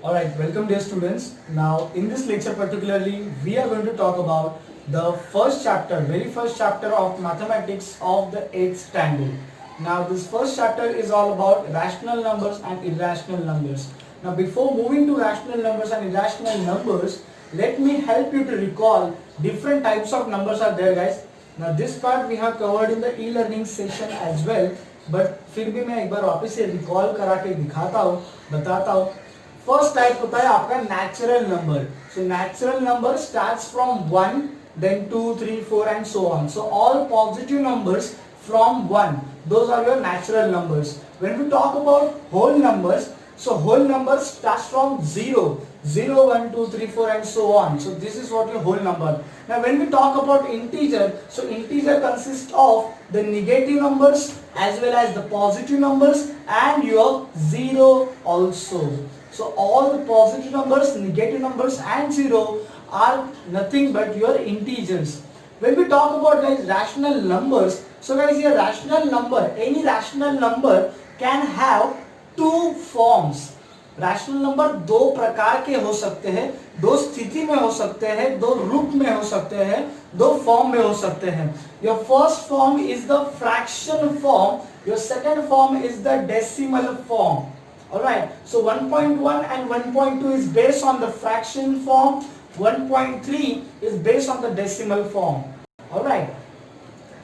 Alright, welcome dear students. Now in this lecture particularly we are going to talk about the very first chapter of mathematics of the 8th standard. Now this first chapter is all about rational numbers and irrational numbers. Now before moving to rational numbers and irrational numbers, let me help you to recall different types of numbers are there guys. Now this part we have covered in the e-learning session as well, but फिर भी मैं एक बार वापस से recall करा के दिखाता हूँ, बताता हूँ. फर्स्ट टाइप होता है आपका natural number. So natural number starts from 1 then 2 3 4 and so on. So all positive numbers from 1, those are your natural numbers. When we talk about whole numbers, so whole numbers starts from 0 0 1 2 3 4 and so on. So this is what your whole number. Now when we talk about integer, so integer consists of the negative numbers as well as the positive numbers and your 0 also. So all the positive numbers, negative numbers and 0 are nothing but your integers. When we talk about guys rational numbers, so guys your rational number, any rational number can have two forms. Rational number दो प्रकार के हो सकते हैं, दो स्थिति में हो सकते हैं, दो रूप में हो सकते हैं, दो फॉर्म में हो सकते हैं. Your first form is the fraction form, your second form is the decimal form. Alright, so 1.1 and 1.2 is based on the fraction form, 1.3 is based on the decimal form. Alright,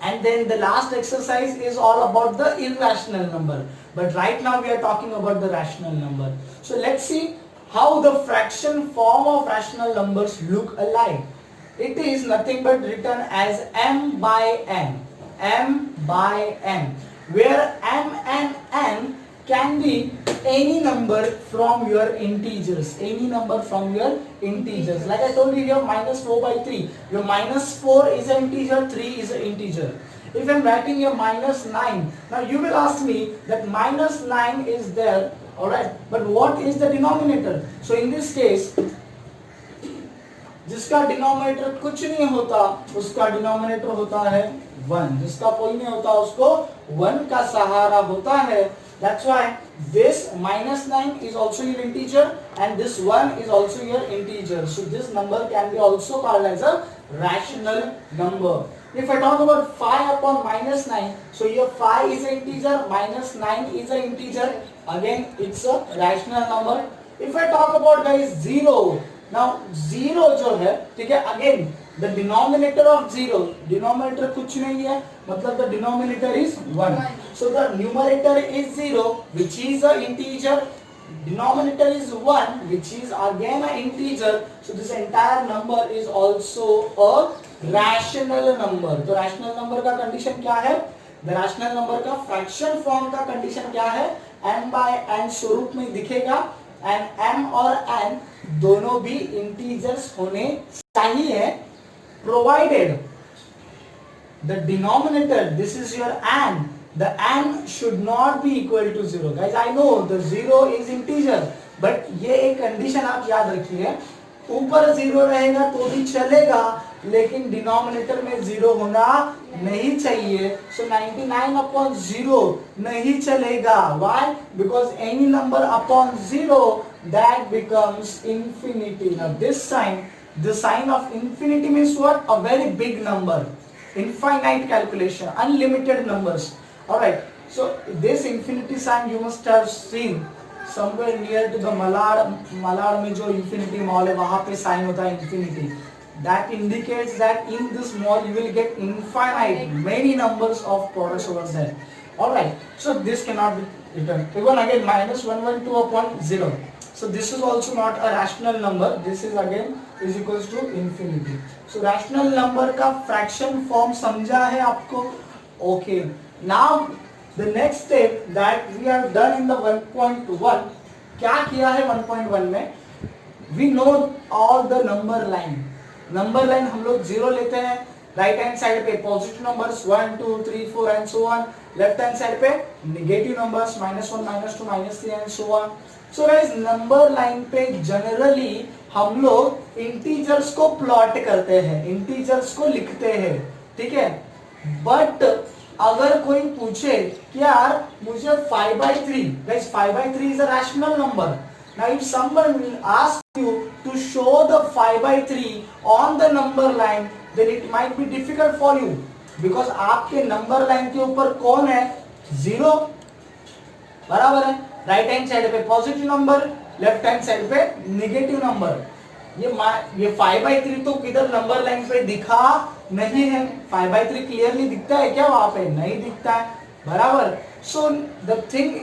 and then the last exercise is all about the irrational number, but right now we are talking about the rational number. So let's see how the fraction form of rational numbers look alike. It is nothing but written as m by n, where m and n can be any number from your integers, like I told you here minus 4 by 3, your minus 4 is an integer, 3 is an integer. If I am writing your minus 9, now you will ask me that minus 9 is there, alright, but what is the denominator? So in this case, जिसका denominator कुछ नहीं होता उसका denominator होता है 1, जिसका कोई नहीं होता उसको 1 का सहारा होता है. That's why this minus 9 is also your integer and this 1 is also your integer. So this number can be also called as a rational number. If I talk about 5 upon minus 9, so here 5 is an integer, minus 9 is an integer. Again, it's a rational number. If I talk about guys 0, now 0 जो है, ठीक है, again the denominator of 0, denominator कुछ नहीं है, मतलब the denominator is 1. So the numerator is 0 which is a integer, denominator is 1 which is again an integer. So this entire number is also a rational number. तो rational number का condition क्या है? The rational number का fraction form का condition क्या है? m by n स्वरूप में दिखेगा and m और n दोनों भी integers होने चाहिए, provided the denominator, this is your n, the n should not be equal to 0. Guys, I know the 0 is integer, but ये एक condition आप याद रखिए, ऊपर 0 रहेगा तो भी चलेगा लेकिन डिनोमिनेटर में 0 होना नहीं चाहिए. So 99 upon 0 नहीं चलेगा. Why? Because any number upon 0 that becomes infinity. Now this sign, the sign of infinity means what? A very big number, infinite calculation, unlimited numbers. Alright, so this infinity sign you must have seen somewhere near to the Malad में जो infinity mall है वहाँ पे sign होता है infinity. That indicates that in this mall you will get infinite, many numbers of products over there. Alright, so this cannot be written. Even again minus 112 upon 0. So this is also not a rational number. This is again is equals to infinity. So rational number का fraction form समझा है आपको? Okay. Now the next step that we have done in the 1.1, क्या किया है 1.1 में? We know all the number line. Number line हम लोग 0 लेते हैं, राइट हैंड साइड पे positive numbers 1 2 3 4 and so on, left hand side पे negative numbers -1 -2 -3 and so on. So guys number line पे जनरली हम लोग इंटीजर्स को प्लॉट करते हैं, इंटीजर्स को लिखते हैं, ठीक है. बट अगर कोई पूछे कि यार मुझे 5/3, guys 5/3 is a rational number, Now if someone will ask you to show the 5/3 on the number line, then it might be difficult for you, because आपके नंबर लाइन के ऊपर कौन है? 0, बराबर है. राइट हैंड साइड पे positive number, left hand side पे negative number. ये 5/3 तो किधर नंबर लाइन पे दिखा नहीं है. 5/3 क्लियरली दिखता है क्या? वहां पे नहीं दिखता है, बराबर. So the thing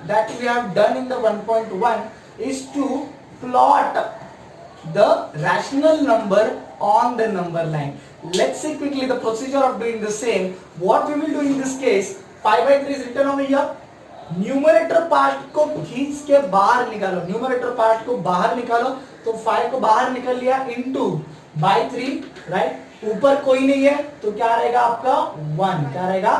that we have done in the 1.1 is to plot the rational number on the number line. Let's see quickly the procedure of doing the same. What we will do in this case, 5/3 is written over here. Numerator part को खींच के बाहर निकालो, numerator part को बाहर निकालो. तो 5 को बाहर निकल लिया, इनटू बाय 3, राइट. ऊपर कोई नहीं है तो क्या रहेगा आपका? 1. क्या रहेगा?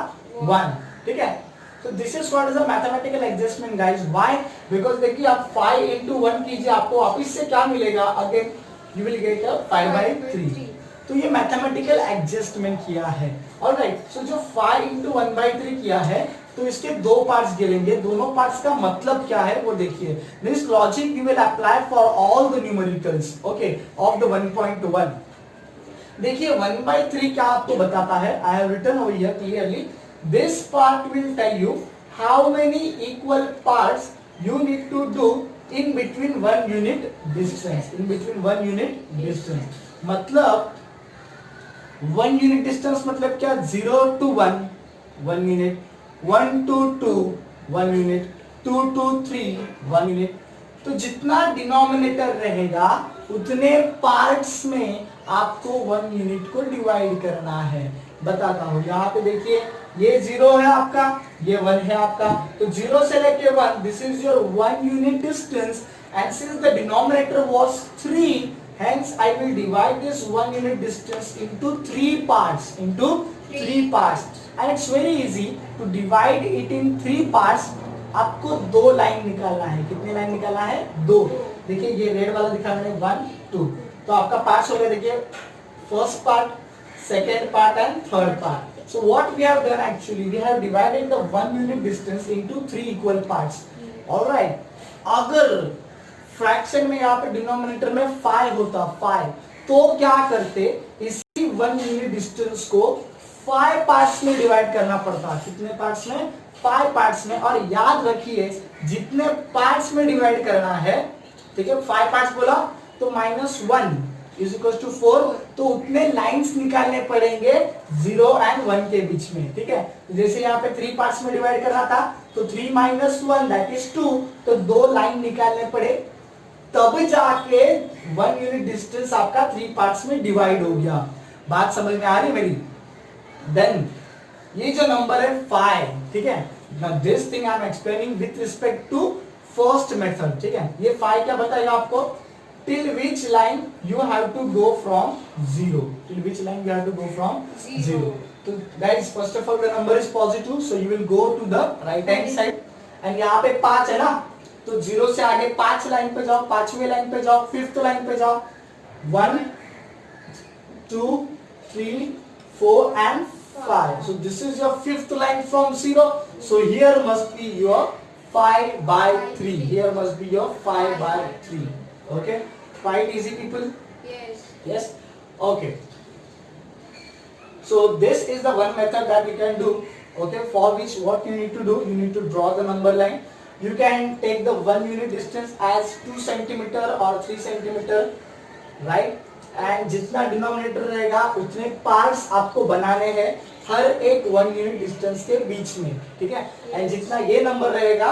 1. ठीक है. So this is what is a mathematical adjustment guys. Why? Because देखिए आप 5 into 1 कीजिए, आपको वापिस से क्या मिलेगा? Again you will get a 5/3. तो ये मैथमेटिकल एडजस्टमेंट किया है. ऑलराइट. सो जो 5 into 1/3 किया है, तो इसके दो पार्ट्स गिरेंगे. दोनों पार्ट्स का मतलब क्या है वो देखिए. This logic we will apply for all the numericals, okay, of the 1.1. देखिए 1/3 क्या आपको बताता है. I have written over here clearly. This part will tell you how many equal parts you need to do in between 1 unit distance. In between 1 unit distance. मतलब 1 unit distance मतलब क्या? 0 to 1 1 unit, 1 to 2 1 unit, 2 to 3 1 unit. तो जितना denominator रहेगा उतने parts में आपको 1 unit को डिवाइड करना है. बताता हूँ. यहाँ पे देखिए ये 0 है आपका, ये 1 है आपका. तो 0 से लेके 1, this is your 1 unit distance. And since the denominator was 3, hence I will divide this 1 unit distance into 3 parts. Into 3 parts. And it's very easy to divide it in 3 parts. आपको 2 लाइन निकालना है. कितने line निकालना है? 2. देखिए ये red वाला दिखा मैंने 1 2. तो आपका पार्ट्स हो गए. देखिए first part, second part and third part. So what we have done actually, we have divided the 1 unit distance into 3 equal parts. All right. अगर फ्रैक्शन में यहाँ पे डिनोमिनेटर में 5 होता 5, तो क्या करते? इसी 1 यूनिट डिस्टेंस को 5 पार्ट्स में डिवाइड करना पड़ता. कितने पार्ट्स में? 5 पार्ट्स में. और याद रखिए जितने पार्ट्स में डिवाइड करना है, ठीक है, 5 पार्ट्स बोला तो -1 is equals to 4. तो उतने लाइंस निकालने पड़ेंगे 0 and 1 के बीच में. ठीक है. जैसे यहाँ पे 3 पार्ट्स में डिवाइड करना था, तो 3 - 1 that is 2. तो 2 लाइन निकालने पड़े, तब जाके 1 यूनिट डिस्टेंस आपका 3 पार्ट्स में डिवाइड हो गया. बात समझ में आ रही मेरी? देन ये जो नंबर है 5, ठीक है. Now this thing I am explaining with respect to first method. ठीक है. ये 5 क्या बताएगा आपको? Till which line you have to go from 0. Till which line you have to go from 0. So guys, first of all the number is positive, so you will go to the right hand side. And यहाँ पे 5 है ना, तो 0 से आगे 5 line पे जाओ, 5वीं लाइन पे जाओ, 5th लाइन पे जाओ. 1 2 3 4 and 5. So this is your 5th line from 0. So here must be your 5/3. Here must be your 5/3. Okay. Quite easy, people? Yes. Yes? Okay. So this is the one method that we can do. Okay, for which what you need to do, you need to draw the number line. You can take the 1 unit distance as 2 centimeter or 3 centimeter, right? And जितना denominator रहेगा उतने parts आपको बनाने हैं हर एक 1 unit distance के बीच में. ठीक है. एंड जितना ये नंबर रहेगा,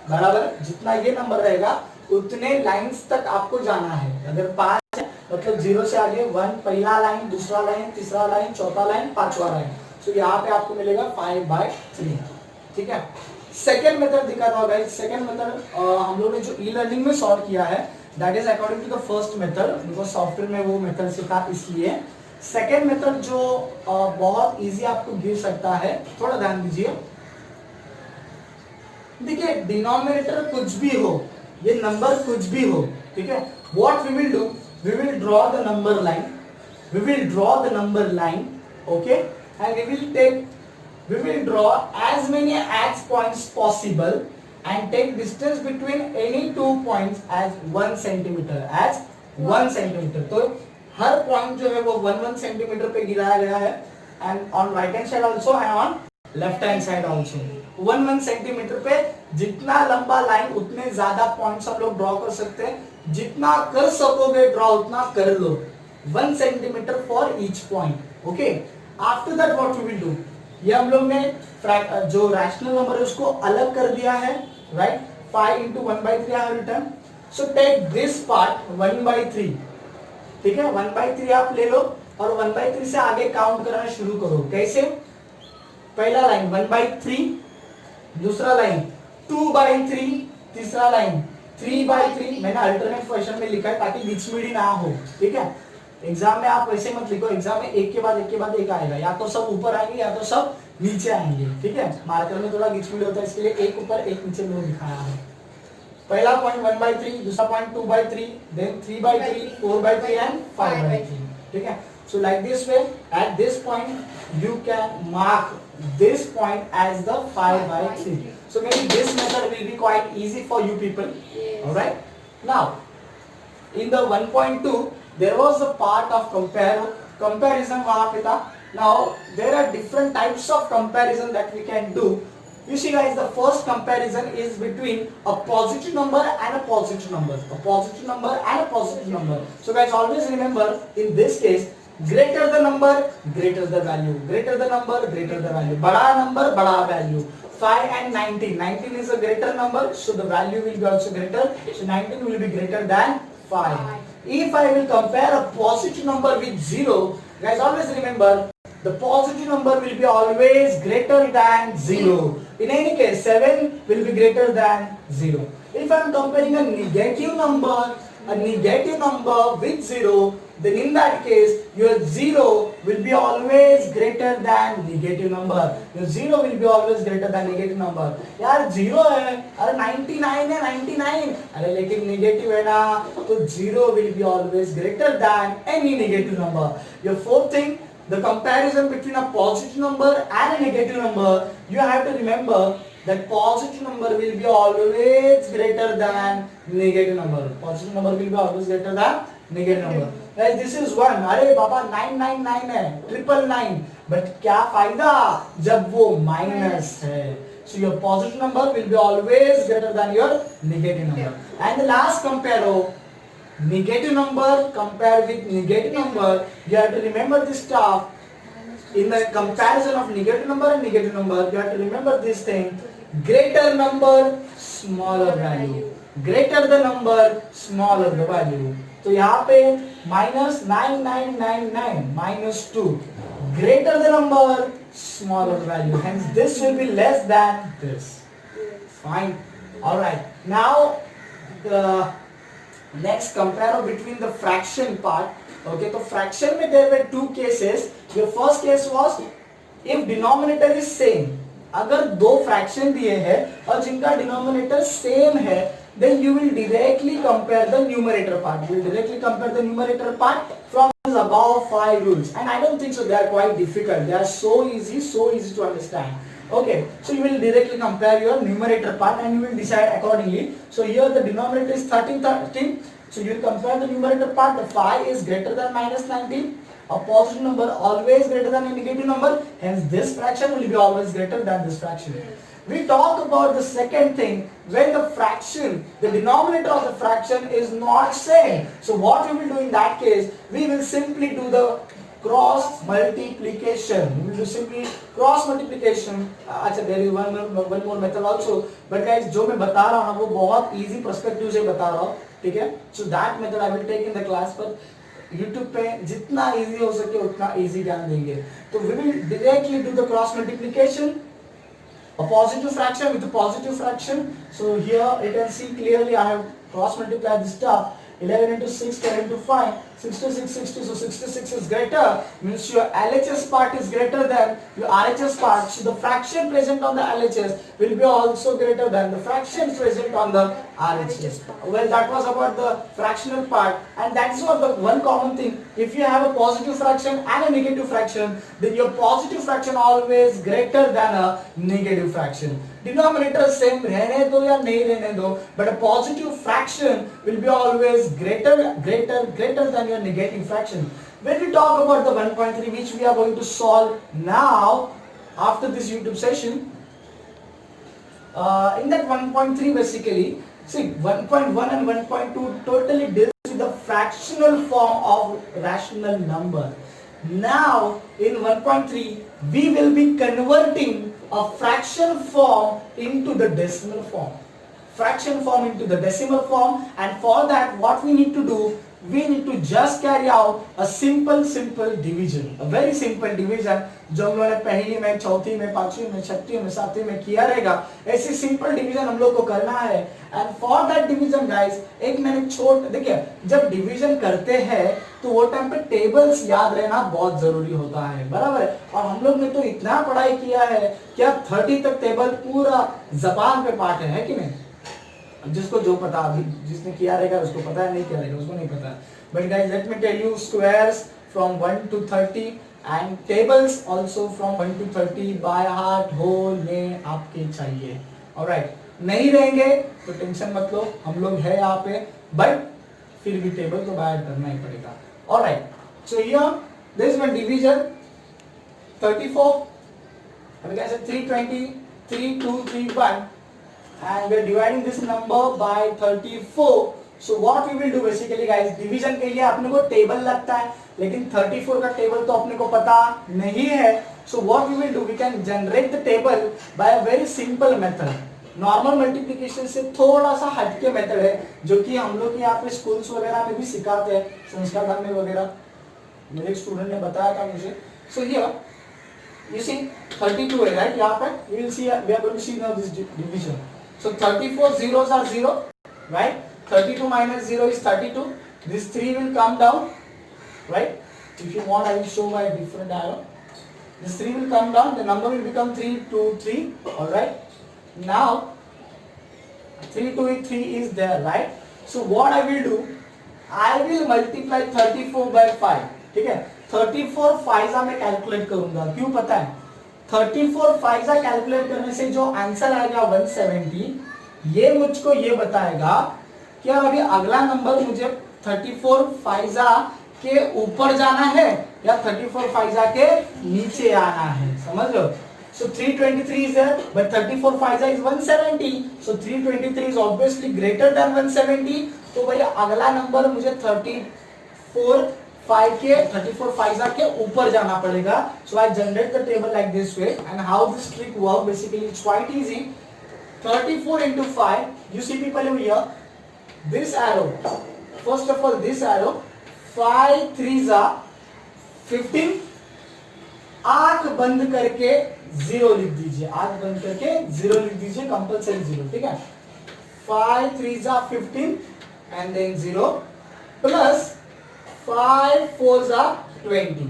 बराबर, जितना ये नंबर रहेगा उतने लाइंस तक आपको जाना है. अगर 5 है मतलब 0 से आगे 1 पहला लाइन, दूसरा लाइन, तीसरा लाइन, चौथा लाइन, 5वां लाइन. तो यहाँ पे आपको मिलेगा 5/3. ठीक है. सेकेंड मेथड दिखाता हूँ गाइस. सेकेंड मेथड हम लोग ने जो ई लर्निंग में सॉल्व किया है, that is according to the first method, because software में वो मेथड सिखा इसलिए. सेकेंड मेथड जो बहुत इजी आपको गिर सकता है, थोड़ा ध्यान दीजिए. देखिए डिनोमिनेटर कुछ भी हो, ये नंबर कुछ भी हो, ठीक है. What we will do, we will draw the number line, we will draw the number line, okay, and we will take, we will draw as many as points possible and take distance between any two points as 1 centimeter, as 1 centimeter. तो हर point जो है वो 1 centimetre पे गिराया गया है, and on right hand side also and on left hand side also 1 centimetre पे जितना लंबा लाइन उतने ज्यादा पॉइंट्स हम लोग ड्रॉ कर सकते हैं, जितना कर सकोगे ड्रॉ उतना कर लो, 1 centimetre for each point. Okay, after that what we will do, ये हम लोग ने जो रैशनल नंबर है उसको अलग कर दिया है, right. 5 into 1/3 I have written. So take this part 1/3. ठीक है, 1/3 आप ले लो और 1/3 से आगे काउंट करना शुरू करो. कैसे? पहला लाइन 1/3, दूसरा लाइन 2/3, तीसरा लाइन 3/3. मैंने अल्टरनेट क्वेश्चन में लिखा है ताकि बिचमीड़ी ना हो. ठीक है, एग्जाम में आप वैसे मत लिखो, एग्जाम में एक के बाद एक के बाद एक आएगा, या तो सब ऊपर आएंगे या तो सब नीचे आएंगे. ठीक है, मार्कर में थोड़ा गिचमिड होता है, इसके लिए एक ऊपर एक नीचे लो दिखाया है. पहला पॉइंट 1/3, दूसरा पॉइंट 2/3, देन 3/3, 4/3 एंड 5/3. ठीक है, so like this way at this point you can mark this point as the 5/3. So maybe this method will be quite easy for you people. Yes. All right, now in the 1.2 there was a part of comparison वहाँ पे था. Now there are different types of comparison that we can do. You see guys, the first comparison is between a positive number and a positive number, a positive number and a positive number. So guys, always remember in this case, greater the number, greater the value, greater the number, greater the value, बड़ा number, बड़ा value. 5 and 19, 19 is a greater number, so the value will be also greater, so 19 will be greater than 5. If I will compare a positive number with 0, guys always remember the positive number will be always greater than 0. In any case, 7 will be greater than 0. If I am comparing a negative number with 0, then in that case your 0 will be always greater than negative number. Your 0 will be always greater than negative number. यार 0 है, अरे 99 है, 99, अरे लेकिन negative है ना, तो 0 will be always greater than any negative number. Your fourth thing, the comparison between a positive number and a negative number, you have to remember that positive number will be always greater than negative number. Positive number will be always greater than negative number. Guys, this is 1. अरे बाबा 999 है, 999, but क्या फायदा जब वो minus है. So your positive number will be always greater than your negative number. And the last compare negative number compared with negative number, you have to remember this stuff. In the comparison of negative number and negative number, you have to remember this thing: greater number, smaller value. Greater the number, smaller the value. तो यहाँ पे -9999 -2. Greater the number, smaller value. Hence this will be less than this. Fine. All right. Now the next compare between the fraction part. Okay, तो fraction में there were two cases. Your first case was if denominator is same. अगर दो fraction दिए हैं और जिनका denominator same है, then you will directly compare the numerator part. You will directly compare the numerator part from these above 5 rules. And I don't think so they are quite difficult. They are so easy to understand. Okay, so you will directly compare your numerator part and you will decide accordingly. So here the denominator is 13. So you will compare the numerator part. The 5 is greater than -19. A positive number always greater than a negative number. Hence this fraction will be always greater than this fraction. We talk about the second thing, when the fraction, the denominator of the fraction is not same. So what we will do in that case, we will simply do the cross multiplication. We will do simply cross multiplication. अच्छा, there is one more method also. But guys, जो मैं बता रहा हूँ वो बहुत easy perspective से बता रहा हूँ, ठीक है? So that method I will take in the class, पर YouTube पे जितना easy हो सके उतना easy ध्यान देंगे. तो we will directly do the cross multiplication. A positive fraction with a positive fraction. So here you can see clearly I have cross multiplied this stuff. 11 into 6, 10 into 5. 66, 60. So 66 is greater, means your LHS part is greater than your RHS part. So the fraction present on the LHS will be also greater than the fraction present on the RHS. Well, that was about the fractional part, and that's what the one common thing. If you have a positive fraction and a negative fraction, then your positive fraction always greater than a negative fraction. Denominator same रहने दो या नहीं रहने दो, but a positive fraction will be always greater than your negative fraction. When we talk about the 1.3, which we are going to solve now after this YouTube session, in that 1.3 basically, see 1.1 and 1.2 totally deals with the fractional form of rational number. Now in 1.3 we will be converting a fraction form into the decimal form. Fraction form into the decimal form, and for that what we need to do, we need to just carry out a simple division, a very simple division जो हम लोगों ने पहली में, चौथी में, पांचवी में, छठी में, सातवीं में किया रहेगा, ऐसी सिंपल डिवीजन हम लोग को करना है. And for that division guys, एक मैंने देखिए, जब डिवीजन करते हैं तो वो टाइम पे टेबल्स याद रहना बहुत जरूरी होता है, बराबर है. और हम लोग ने तो इतना पढ़ाई किया है क्या 30 तक टेबल पूरा जबान पे पाठ है कि नहीं. जिसको जो पता, अभी जिसने किया रहेगा उसको पता है, नहीं किया रहेगा उसको नहीं पता. But guys let me tell you, squares from 1 to 30 and tables also from 1 to 30 by heart whole में आपके चाहिए. ऑलराइट, नहीं रहेंगे तो टेंशन मत लो, हम लोग है यहाँ पे, बट फिर भी टेबल तो बाय करना ही पड़ेगा. Alright, so here this is one division 34, अभी कैसे 320, 3 2 3 1, and we are dividing this number by 34. So what we will do basically guys, division के लिए अपने को टेबल लगता है, लेकिन 34 का टेबल तो अपने को पता नहीं है. So what we will do, we can generate the table by a very simple method. Normal multiplication से थोड़ा सा हटके मेथड है, जो कि हम लोग यहाँ पे स्कूल्स वगैरह में भी सिखाते हैं, संस्कार धाम में वगैरह. मेरे एक स्टूडेंट ने बताया था मुझे. So here you see 32 है राइट, यहाँ पे we will see, we are going to see now this division. So 34 zeros are 0, right? 32 minus 0 is 32. This 3 will come down, right? If you want, I will show by a different arrow. This 3 will come down, the number will become 3 2 3, alright? Now 3 2 3 is there, right? So what I will do, I will multiply 34 by 5, ठीक है. 34 Pfizer में calculate करूंगा, क्यों पता है? 34 Pfizer calculate करने से जो आंसर आएगा 170, ये मुझको ये बताएगा कि अभी अगला नंबर मुझे 34 फाइजा के ऊपर जाना है या 34 फाइजा के नीचे आना है, समझ लो. So 323 is there, but 34 Pfizer is 170. So 323 is obviously greater than 170. तो भैया अगला नंबर मुझे 34 फाइजा के ऊपर जाना पड़ेगा. So I generate the table like this way, and how this trick work basically, it's quite easy. 34 into 5, you see people over here, this arrow, first of all this arrow, 5 3s are 15, आंख बंद करके 0 लिख दीजिए, आंख बंद करके 0 लिख दीजिए, कंपलसरी 0, ठीक है. 5 3s are 15 and then 0 plus 5 4s are 20,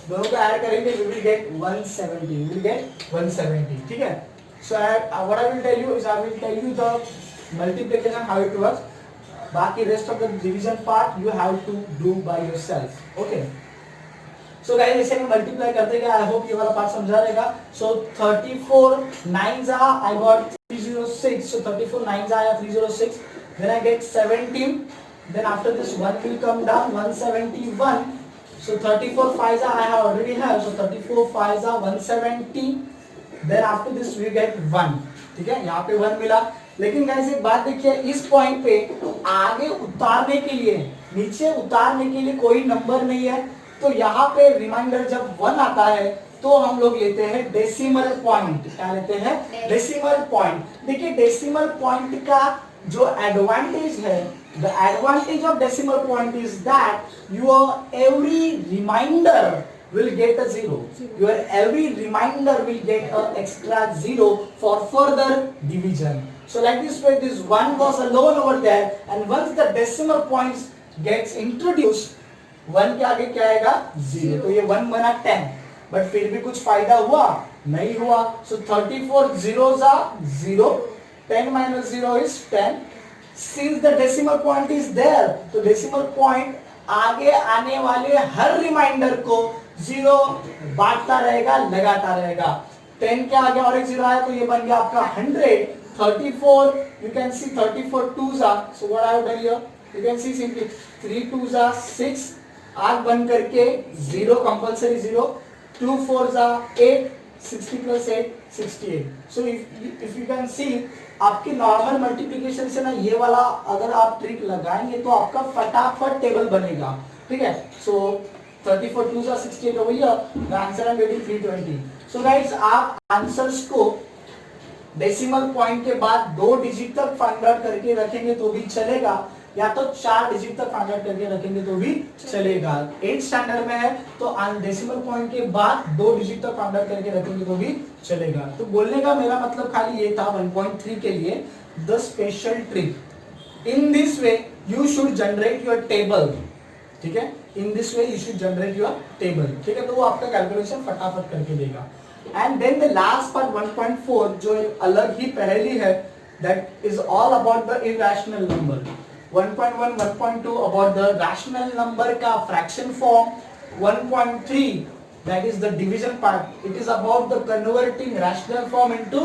दोनों को ऐड करेंगे we will get 170, we will get 170, ठीक है. So what I will tell you is, I will tell you the multiplication how it works. बाकी rest of the division part you have to do by yourself, okay. So guys ऐसे में multiply करते गए, I hope ये वाला part समझा रहेगा. So 34 9s are, I got 306, so 34 9s आया 306, then I get 17. Then after this 1 will come down, 171. So 34 5s I have already have. So 34 5s are 170. Then after this we get 1. ठीक है, यहाँ पे 1 मिला. लेकिन guys एक बात देखिए, इस पॉइंट पे आगे उतारने के लिए, नीचे उतारने के लिए कोई नंबर नहीं है, तो यहाँ पे रिमाइंडर जब 1 आता है तो हम लोग लेते हैं डेसिमल पॉइंट. क्या लेते हैं? Decimal point. देखिए डेसिमल पॉइंट का जो एडवांटेज है, the advantage of decimal point is that your every remainder will get a 0. Your every remainder will get a extra 0 for further division. So like this way, this 1 was alone over there, and once the decimal points gets introduced, 1 के आगे क्या आएगा 0, तो ये 1 बना 10, but फिर भी कुछ फायदा हुआ नहीं हुआ. सो 34 zeros are 0, 10 minus 0 is 10. Since the decimal point is there, तो decimal point आगे आने वाले हर रिमाइंडर को 0 बांटता रहेगा, लगाता रहेगा. 10 के आगे और एक 0 आया तो ये बन गया आपका 100. 34, you can see 34 twos are, so what I have done here, you can see simply 3 twos are 6, आग बंद करके 0 compulsory 0, 2 fours are 8, 60 plus 8 68. So if you can see आपकी नॉर्मल मल्टीप्लिकेशन से ना ये वाला अगर आप ट्रिक लगाएंगे तो आपका फटाफट टेबल बनेगा. ठीक है. सो 34 2 68 over here. The answer I'm getting 320. So guys, आप आंसर्स को डेसिमल पॉइंट के बाद 2 डिजिट तक फाइंड आउट करके रखेंगे तो भी चलेगा, या तो 4 डिजिट तक फाइंड आउट करके रखेंगे तो भी चलेगा. 8th स्टैंडर्ड में है तो डेसिमल पॉइंट के बाद 2 डिजिट तक फाइंड आउट करके रखेंगे तो भी चलेगा. तो बोलने का मेरा मतलब खाली ये था 1.3 के लिए the special trick. In this way you should generate your table. ठीक है. In this way you should generate your table. ठीक है. तो वो आपका कैलकुलेशन फटाफट करके देगा. And then the last part 1.4 जो अलग ही पहेली है, that is all about the irrational number. 1.1 1.2 about the rational number का fraction form. 1.3 that is the division part, it is about the converting rational form into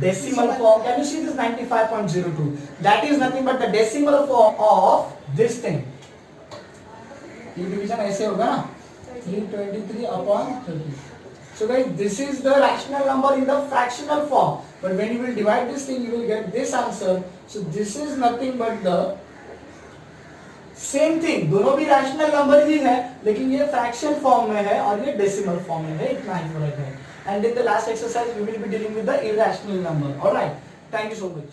decimal form. Can you see this 95.02, that is nothing but the decimal form of this thing. ये division ऐसे होगा ना 323/30. So guys, this is the rational number in the fractional form, but when you will divide this thing you will get this answer. So this is nothing but the same thing, दोनों भी rational number ही है लेकिन ये fraction form में है और ये decimal form में है. इतना ही फर्क है. And in the last exercise we will be dealing with the irrational number. Alright, thank you so much.